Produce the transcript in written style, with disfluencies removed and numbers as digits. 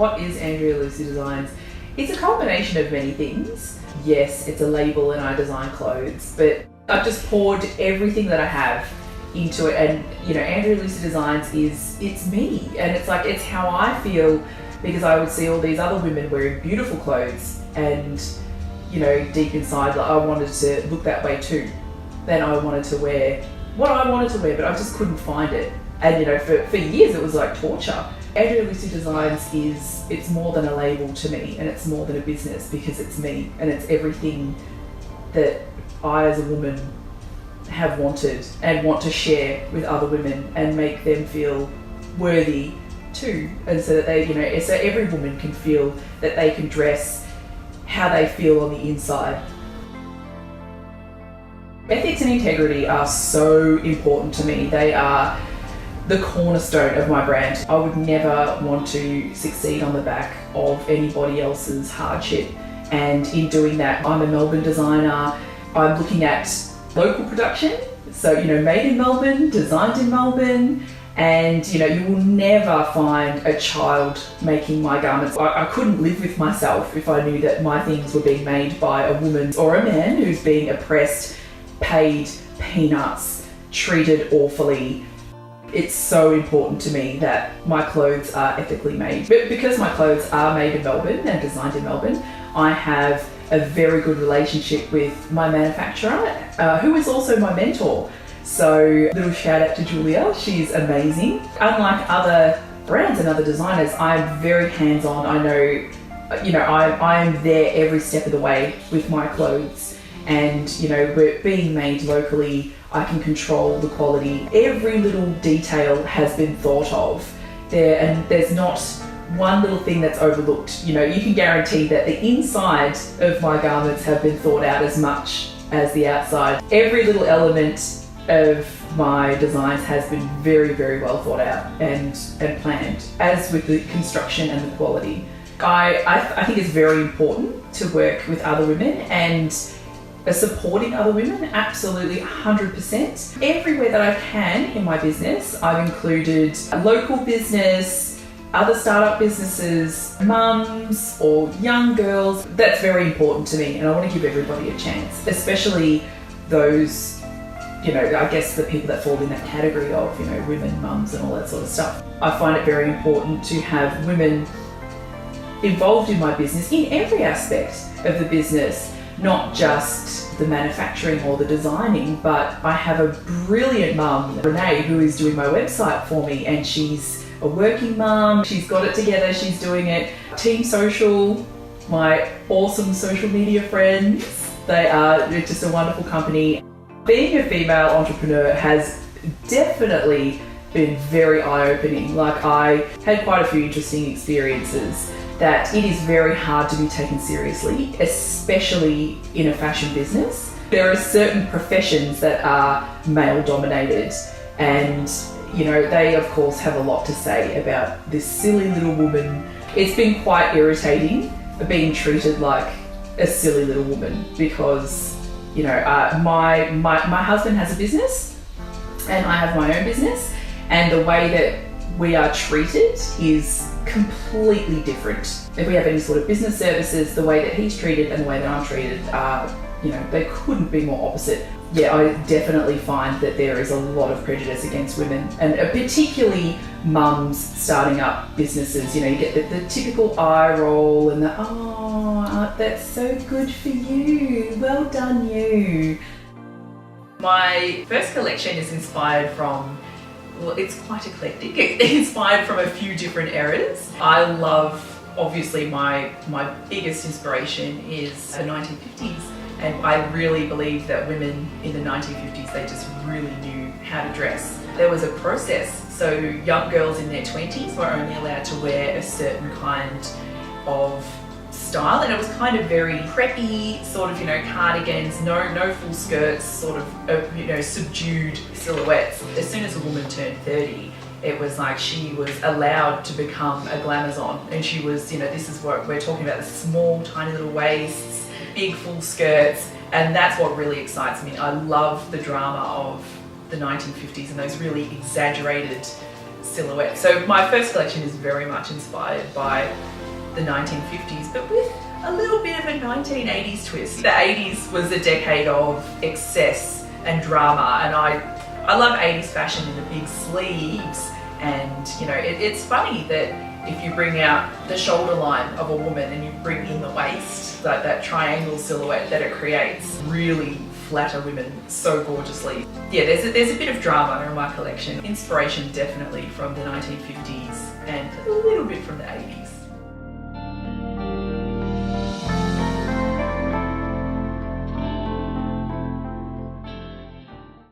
what is Andrea Lucy Designs? It's a combination of many things. Yes, it's a label and I design clothes, but I've just poured everything that I have into it. And Andrea Lucy Designs it's me, and it's how I feel, because I would see all these other women wearing beautiful clothes, and deep inside, I wanted to look that way too. Then I wanted to wear what I wanted to wear, but I just couldn't find it. And for years it was like torture. Andrea Lucy Designs it's more than a label to me, and it's more than a business, because it's me, and it's everything that I as a woman have wanted and want to share with other women and make them feel worthy too. And so that so every woman can feel that they can dress how they feel on the inside. Ethics and integrity are so important to me. They are the cornerstone of my brand. I would never want to succeed on the back of anybody else's hardship. And in doing that, I'm a Melbourne designer. I'm looking at local production. So, made in Melbourne, designed in Melbourne. And, you will never find a child making my garments. I couldn't live with myself if I knew that my things were being made by a woman or a man who's being oppressed, paid peanuts, treated awfully. It's so important to me that my clothes are ethically made. But because my clothes are made in Melbourne and designed in Melbourne, I have a very good relationship with my manufacturer, who is also my mentor. So little shout out to Julia, she's amazing. Unlike other brands and other designers, I'm very hands-on. I know, I'm there every step of the way with my clothes. And, we're being made locally, I can control the quality. Every little detail has been thought of there, and there's not one little thing that's overlooked. You can guarantee that the inside of my garments have been thought out as much as the outside. Every little element of my designs has been very, very well thought out and planned, as with the construction and the quality. I think it's very important to work with other women and supporting other women, absolutely 100%. Everywhere that I can in my business, I've included a local business, other startup businesses, mums or young girls. That's very important to me, and I want to give everybody a chance, especially those, I guess the people that fall in that category of, women, mums and all that sort of stuff. I find it very important to have women involved in my business in every aspect of the business, not just the manufacturing or the designing, but I have a brilliant mum, Renee, who is doing my website for me, and she's a working mum. She's got it together, she's doing it. Team Social, my awesome social media friends, they're just a wonderful company. Being a female entrepreneur has definitely been very eye-opening. I had quite a few interesting experiences that it is very hard to be taken seriously, especially in a fashion business. There are certain professions that are male-dominated, and they of course have a lot to say about this silly little woman. It's been quite irritating being treated like a silly little woman, because my husband has a business and I have my own business, and the way that we are treated is completely different. If we have any sort of business services, the way that he's treated and the way that I'm treated are, they couldn't be more opposite. Yeah, I definitely find that there is a lot of prejudice against women, and particularly mums starting up businesses. You get the typical eye roll and the, oh, that's so good for you, well done you. My first collection is inspired from, well, it's quite eclectic. It's inspired from a few different eras. I love, obviously, my biggest inspiration is the 1950s. And I really believe that women in the 1950s, they just really knew how to dress. There was a process. So young girls in their 20s were only allowed to wear a certain kind of style, and it was kind of very preppy, sort of, cardigans, no full skirts, sort of, subdued silhouettes. As soon as a woman turned 30, it was like she was allowed to become a glamazon, and she was, this is what we're talking about, the small, tiny little waists, big full skirts, and that's what really excites me. I love the drama of the 1950s and those really exaggerated silhouettes. So my first collection is very much inspired by the 1950s, but with a little bit of a 1980s twist. The 80s was a decade of excess and drama, and I love 80s fashion in the big sleeves. And you know, it's funny that if you bring out the shoulder line of a woman and you bring in the waist, that triangle silhouette that it creates really flatter women so gorgeously. Yeah, there's a bit of drama in my collection. Inspiration definitely from the 1950s and a little bit from the 80s.